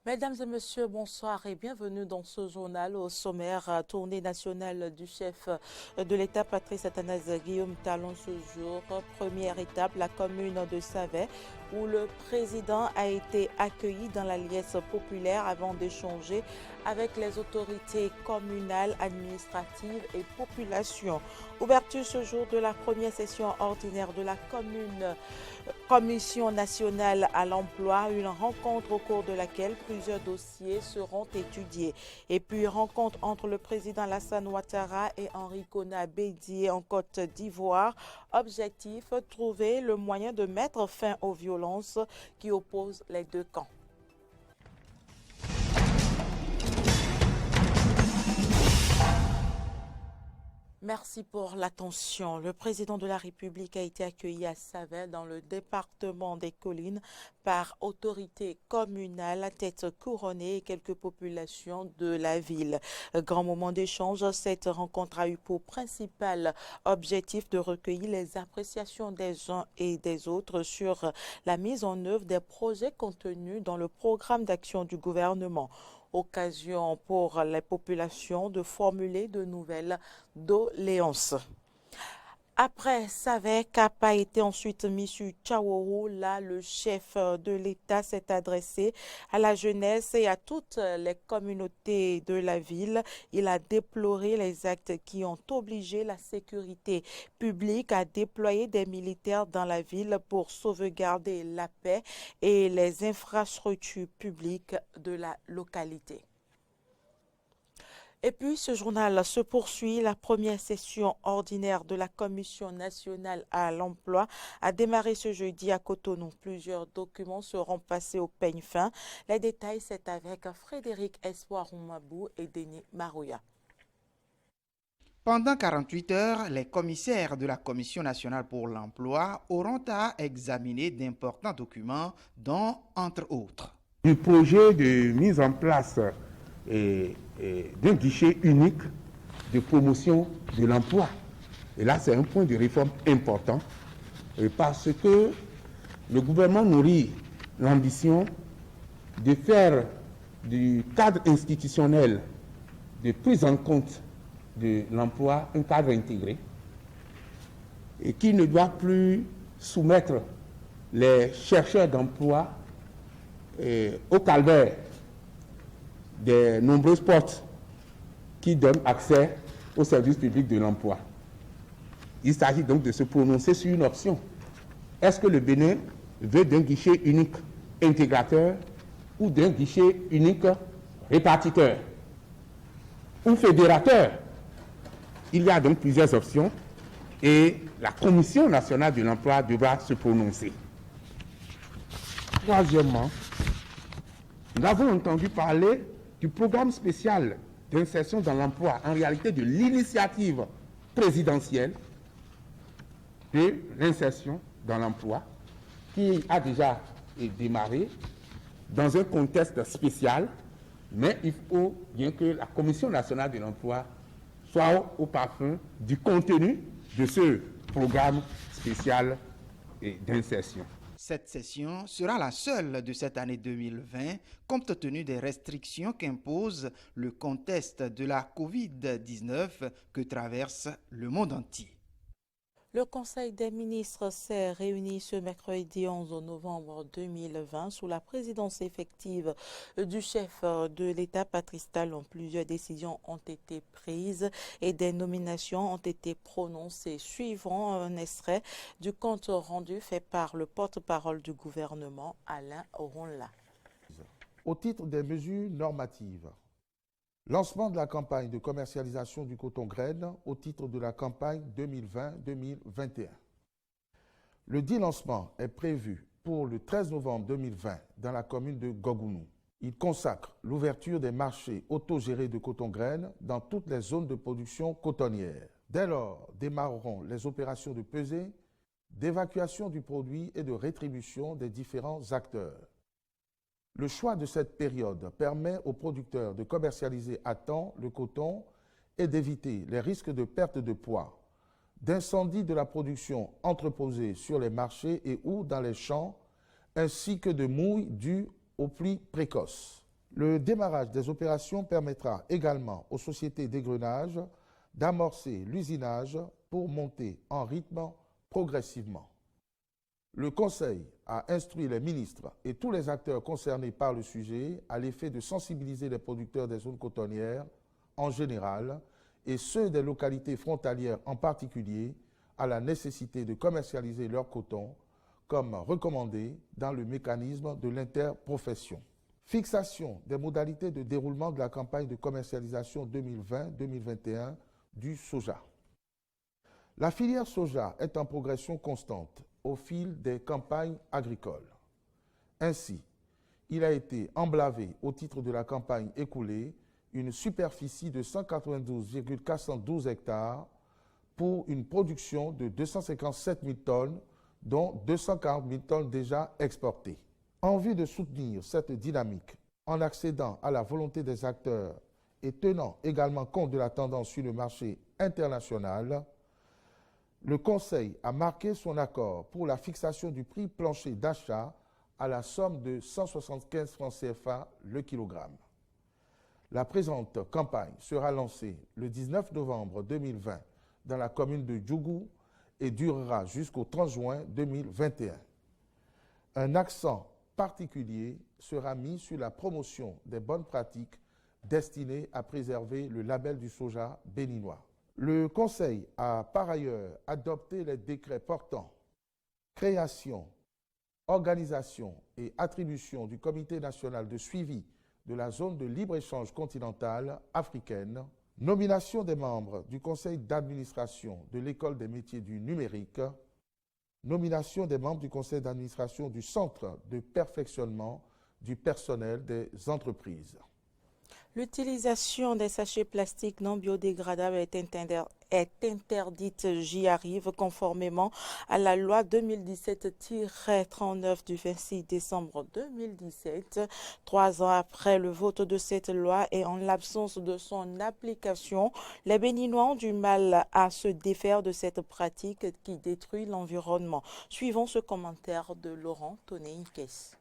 Mesdames et messieurs, bonsoir et bienvenue dans ce journal au sommaire. Tournée nationale du chef de l'État, Patrice Athanase Guillaume Talon ce jour. Première étape, la commune de Savet, où le président a été accueilli dans la liesse populaire avant d'échanger avec les autorités communales, administratives et population. Ouverture ce jour de la première session ordinaire de la Commission nationale à l'emploi, une rencontre au cours de laquelle plusieurs dossiers seront étudiés. Et puis rencontre entre le président Alassane Ouattara et Henri Konan Bédié en Côte d'Ivoire. Objectif, trouver le moyen de mettre fin aux violences qui opposent les deux camps. Merci pour l'attention. Le président de la République a été accueilli à Savet, dans le département des Collines, par autorités communales, à tête couronnée et quelques populations de la ville. Grand moment d'échange, cette rencontre a eu pour principal objectif de recueillir les appréciations des uns et des autres sur la mise en œuvre des projets contenus dans le programme d'action du gouvernement. Occasion pour les populations de formuler de nouvelles doléances. Après Savet, cap a été ensuite mis sur Tchaourou. Là, le chef de l'État s'est adressé à la jeunesse et à toutes les communautés de la ville. Il a déploré les actes qui ont obligé la sécurité publique à déployer des militaires dans la ville pour sauvegarder la paix et les infrastructures publiques de la localité. Et puis, ce journal se poursuit. La première session ordinaire de la Commission nationale à l'emploi a démarré ce jeudi à Cotonou. Plusieurs documents seront passés au peigne fin. Les détails, c'est avec Frédéric Espoir Roumabou et Denis Marouya. Pendant 48 heures, les commissaires de la Commission nationale pour l'emploi auront à examiner d'importants documents, dont, entre autres, du projet de mise en place d'un guichet unique de promotion de l'emploi. Et là, c'est un point de réforme important parce que le gouvernement nourrit l'ambition de faire du cadre institutionnel de prise en compte de l'emploi un cadre intégré et qui ne doit plus soumettre les chercheurs d'emploi au calvaire des nombreuses portes qui donnent accès au service public de l'emploi. Il s'agit donc de se prononcer sur une option. Est-ce que le Bénin veut d'un guichet unique intégrateur ou d'un guichet unique répartiteur ou fédérateur? Il y a donc plusieurs options et la Commission nationale de l'emploi devra se prononcer. Troisièmement, nous avons entendu parler du programme spécial d'insertion dans l'emploi, en réalité de l'initiative présidentielle de l'insertion dans l'emploi, qui a déjà démarré dans un contexte spécial, mais il faut bien que la Commission nationale de l'emploi soit au parfum du contenu de ce programme spécial d'insertion. Cette session sera la seule de cette année 2020, compte tenu des restrictions qu'impose le contexte de la COVID-19 que traverse le monde entier. Le Conseil des ministres s'est réuni ce mercredi 11 novembre 2020 sous la présidence effective du chef de l'État, Patrice Talon. Plusieurs décisions ont été prises et des nominations ont été prononcées. Suivant un extrait du compte rendu fait par le porte-parole du gouvernement, Alain Ronla. Au titre des mesures normatives, lancement de la campagne de commercialisation du coton graine au titre de la campagne 2020-2021. Le dit lancement est prévu pour le 13 novembre 2020 dans la commune de Gogounou. Il consacre l'ouverture des marchés autogérés de coton graine dans toutes les zones de production cotonnière. Dès lors, démarreront les opérations de pesée, d'évacuation du produit et de rétribution des différents acteurs. Le choix de cette période permet aux producteurs de commercialiser à temps le coton et d'éviter les risques de perte de poids, d'incendie de la production entreposée sur les marchés et ou dans les champs, ainsi que de mouilles dues aux pluies précoces. Le démarrage des opérations permettra également aux sociétés d'égrenage d'amorcer l'usinage pour monter en rythme progressivement. Le Conseil a instruit les ministres et tous les acteurs concernés par le sujet à l'effet de sensibiliser les producteurs des zones cotonnières en général et ceux des localités frontalières en particulier à la nécessité de commercialiser leur coton comme recommandé dans le mécanisme de l'interprofession. Fixation des modalités de déroulement de la campagne de commercialisation 2020-2021 du soja. La filière soja est en progression constante au fil des campagnes agricoles. Ainsi, il a été emblavé au titre de la campagne écoulée une superficie de 192,412 hectares pour une production de 257 000 tonnes, dont 240 000 tonnes déjà exportées. En vue de soutenir cette dynamique, en accédant à la volonté des acteurs et tenant également compte de la tendance sur le marché international, le Conseil a marqué son accord pour la fixation du prix plancher d'achat à la somme de 175 francs CFA le kilogramme. La présente campagne sera lancée le 19 novembre 2020 dans la commune de Djougou et durera jusqu'au 30 juin 2021. Un accent particulier sera mis sur la promotion des bonnes pratiques destinées à préserver le label du soja béninois. Le Conseil a par ailleurs adopté les décrets portant création, organisation et attribution du Comité national de suivi de la zone de libre-échange continentale africaine, nomination des membres du Conseil d'administration de l'École des métiers du numérique, nomination des membres du Conseil d'administration du Centre de perfectionnement du personnel des entreprises. L'utilisation des sachets plastiques non biodégradables est interdite, j'y arrive, conformément à la loi 2017-39 du 26 décembre 2017. 3 ans après le vote de cette loi et en l'absence de son application, les Béninois ont du mal à se défaire de cette pratique qui détruit l'environnement. Suivons ce commentaire de Laurent Toné-Inkes.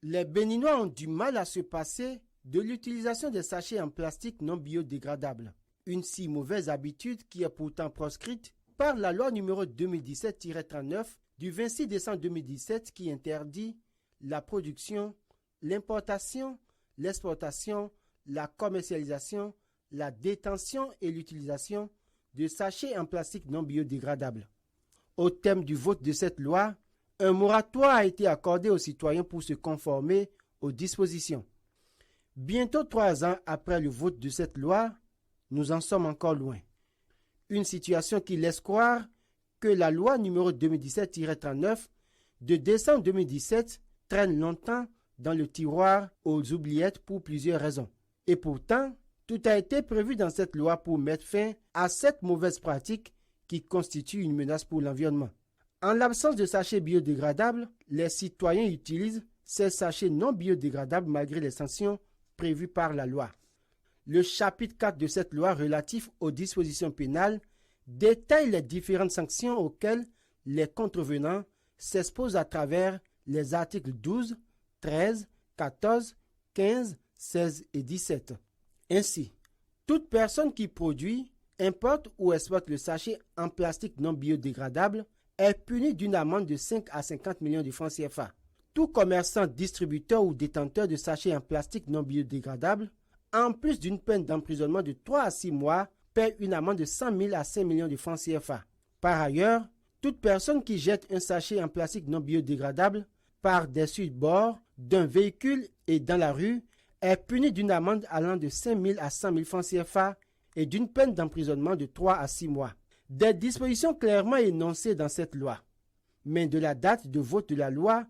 Les Béninois ont du mal à se passer de l'utilisation des sachets en plastique non biodégradables. Une si mauvaise habitude qui est pourtant proscrite par la loi numéro 2017-39 du 26 décembre 2017 qui interdit la production, l'importation, l'exportation, la commercialisation, la détention et l'utilisation de sachets en plastique non biodégradables. Au terme du vote de cette loi, un moratoire a été accordé aux citoyens pour se conformer aux dispositions. Bientôt 3 ans après le vote de cette loi, nous en sommes encore loin. Une situation qui laisse croire que la loi numéro 2017-39 de décembre 2017 traîne longtemps dans le tiroir aux oubliettes pour plusieurs raisons. Et pourtant, tout a été prévu dans cette loi pour mettre fin à cette mauvaise pratique qui constitue une menace pour l'environnement. En l'absence de sachets biodégradables, les citoyens utilisent ces sachets non biodégradables malgré les sanctions prévues par la loi. Le chapitre 4 de cette loi relatif aux dispositions pénales détaille les différentes sanctions auxquelles les contrevenants s'exposent à travers les articles 12, 13, 14, 15, 16 et 17. Ainsi, toute personne qui produit, importe ou exploite le sachet en plastique non biodégradable est punie d'une amende de 5 à 50 millions de francs CFA. Tout commerçant, distributeur ou détenteur de sachets en plastique non biodégradable, en plus d'une peine d'emprisonnement de 3 à 6 mois, paie une amende de 100 000 à 5 millions de francs CFA. Par ailleurs, toute personne qui jette un sachet en plastique non biodégradable par-dessus bord d'un véhicule et dans la rue est punie d'une amende allant de 5 000 à 100 000 francs CFA et d'une peine d'emprisonnement de 3 à 6 mois. Des dispositions clairement énoncées dans cette loi. Mais de la date de vote de la loi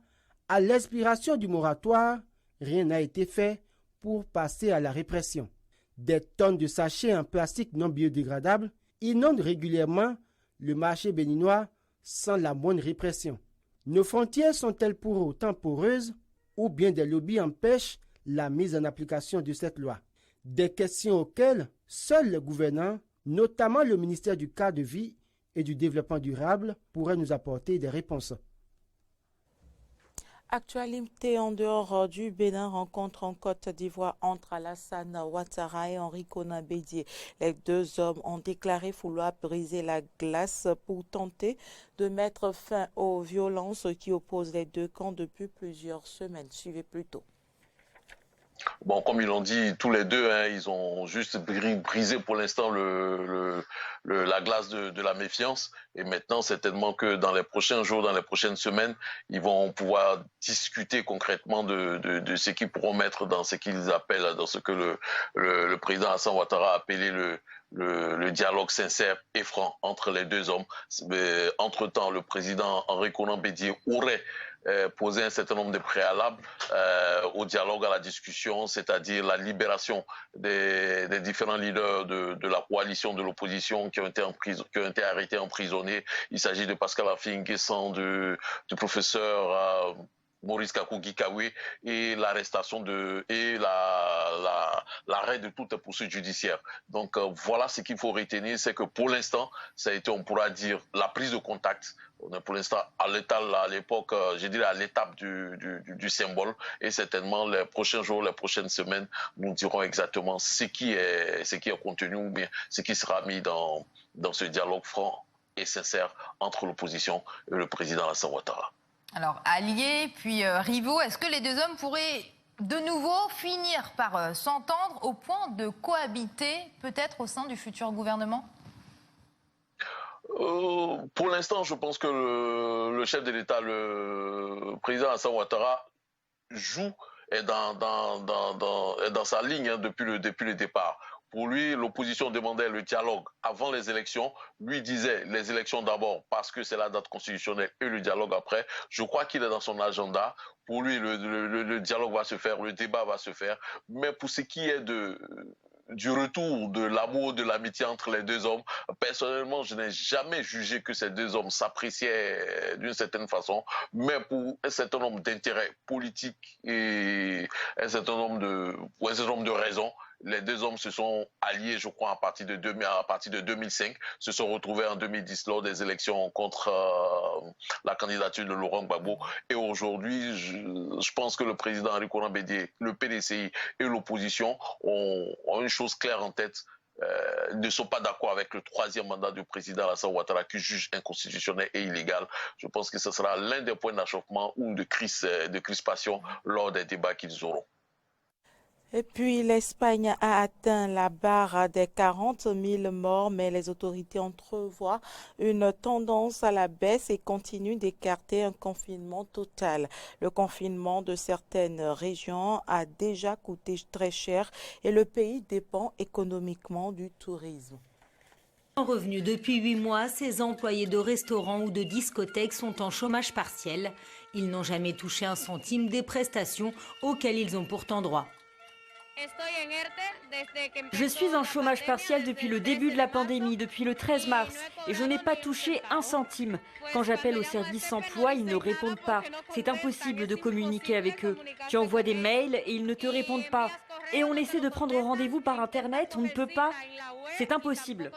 à l'expiration du moratoire, rien n'a été fait pour passer à la répression. Des tonnes de sachets en plastique non biodégradable inondent régulièrement le marché béninois sans la moindre répression. Nos frontières sont-elles pour autant poreuses ou bien des lobbies empêchent la mise en application de cette loi? Des questions auxquelles seuls les gouvernants, notamment le ministère du Cadre de vie et du Développement durable, pourraient nous apporter des réponses. Actualité en dehors du Bénin, rencontre en Côte d'Ivoire entre Alassane Ouattara et Henri Konan Bédié. Les deux hommes ont déclaré vouloir briser la glace pour tenter de mettre fin aux violences qui opposent les deux camps depuis plusieurs semaines. Suivez plutôt. Bon, comme ils l'ont dit tous les deux, hein, ils ont juste brisé pour l'instant la glace de la méfiance. Et maintenant, certainement que dans les prochains jours, dans les prochaines semaines, ils vont pouvoir discuter concrètement de ce qu'ils pourront mettre dans ce qu'ils appellent, dans ce que le président Hassan Ouattara a appelé le dialogue sincère et franc entre les deux hommes. Entre-temps, le président Henri Konan Bédié aurait poser un certain nombre de préalables au dialogue, à la discussion, c'est-à-dire la libération des différents leaders de la coalition de l'opposition qui ont été arrêtés, emprisonnés. Il s'agit de Pascal Affi-N'Guessan, du professeur Maurice Kakou-Gikawe et l'arrestation l'arrêt de toute poursuite judiciaire. Donc voilà ce qu'il faut retenir, c'est que pour l'instant, ça a été, on pourra dire, la prise de contact. On est pour l'instant à l'époque, je dirais à l'étape du symbole, et certainement les prochains jours, les prochaines semaines, nous dirons exactement ce qui est contenu ou bien ce qui sera mis dans ce dialogue franc et sincère entre l'opposition et le président Alassane Ouattara. Alors, alliés, puis rivaux, est-ce que les deux hommes pourraient de nouveau finir par s'entendre au point de cohabiter peut-être au sein du futur gouvernement ? Pour l'instant, je pense que le chef de l'État, le président Alassane Ouattara, est dans sa ligne hein, depuis le départ. Pour lui, l'opposition demandait le dialogue avant les élections. Lui disait les élections d'abord parce que c'est la date constitutionnelle et le dialogue après. Je crois qu'il est dans son agenda. Pour lui, le dialogue va se faire, le débat va se faire. Mais pour ce qui est du retour de l'amour, de l'amitié entre les deux hommes, personnellement, je n'ai jamais jugé que ces deux hommes s'appréciaient d'une certaine façon, mais pour un certain nombre d'intérêts politiques et un certain nombre de raisons, les deux hommes se sont alliés, je crois, à partir de 2005, se sont retrouvés en 2010 lors des élections contre la candidature de Laurent Gbagbo. Et aujourd'hui, je pense que le président Henri Konan Bédié, le PDCI et l'opposition ont une chose claire en tête. Ne sont pas d'accord avec le troisième mandat du président Alassane Ouattara qui juge inconstitutionnel et illégal. Je pense que ce sera l'un des points d'achoppement ou de crispation lors des débats qu'ils auront. Et puis l'Espagne a atteint la barre des 40 000 morts, mais les autorités entrevoient une tendance à la baisse et continuent d'écarter un confinement total. Le confinement de certaines régions a déjà coûté très cher et le pays dépend économiquement du tourisme. En revenu depuis 8 mois, ces employés de restaurants ou de discothèques sont en chômage partiel. Ils n'ont jamais touché un centime des prestations auxquelles ils ont pourtant droit. Je suis en chômage partiel depuis le début de la pandémie, depuis le 13 mars, et je n'ai pas touché un centime. Quand j'appelle au service emploi, ils ne répondent pas. C'est impossible de communiquer avec eux. Tu envoies des mails et ils ne te répondent pas. Et on essaie de prendre rendez-vous par Internet, on ne peut pas. C'est impossible.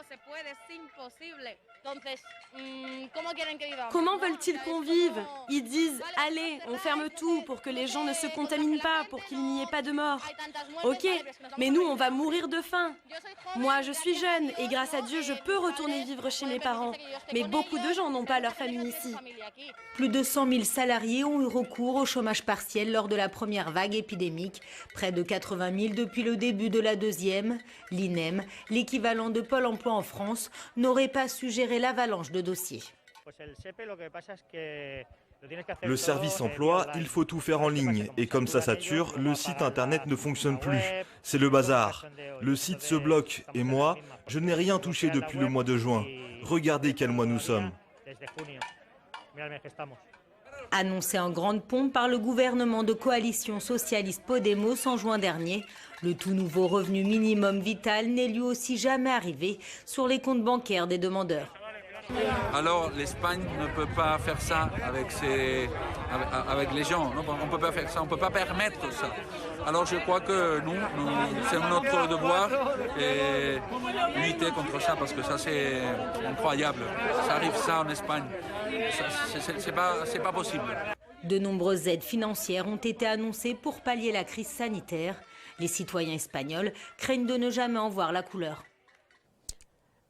Comment veulent-ils qu'on vive? Ils disent « Allez, on ferme tout pour que les gens ne se contaminent pas, pour qu'il n'y ait pas de mort. » Ok, mais nous, on va mourir de faim. Moi, je suis jeune et grâce à Dieu, je peux retourner vivre chez mes parents. Mais beaucoup de gens n'ont pas leur famille ici. Plus de 100 000 salariés ont eu recours au chômage partiel lors de la première vague épidémique. Près de 80 000 depuis le début de la deuxième. L'INEM, l'équivalent de Pôle emploi en France, n'aurait pas su gérer l'avalanche de dossiers. Le service emploi, il faut tout faire en ligne. Et comme ça sature, le site internet ne fonctionne plus. C'est le bazar. Le site se bloque. Et moi, je n'ai rien touché depuis le mois de juin. Regardez quel mois nous sommes. Annoncé en grande pompe par le gouvernement de coalition socialiste Podemos en juin dernier, le tout nouveau revenu minimum vital n'est lui aussi jamais arrivé sur les comptes bancaires des demandeurs. Alors l'Espagne ne peut pas faire ça avec les gens. On ne peut pas faire ça, on ne peut pas permettre ça. Alors je crois que nous c'est notre devoir et lutter contre ça parce que ça c'est incroyable. Ça arrive ça en Espagne. C'est pas possible. De nombreuses aides financières ont été annoncées pour pallier la crise sanitaire. Les citoyens espagnols craignent de ne jamais en voir la couleur.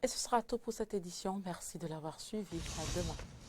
Et ce sera tout pour cette édition. Merci de l'avoir suivi. À demain.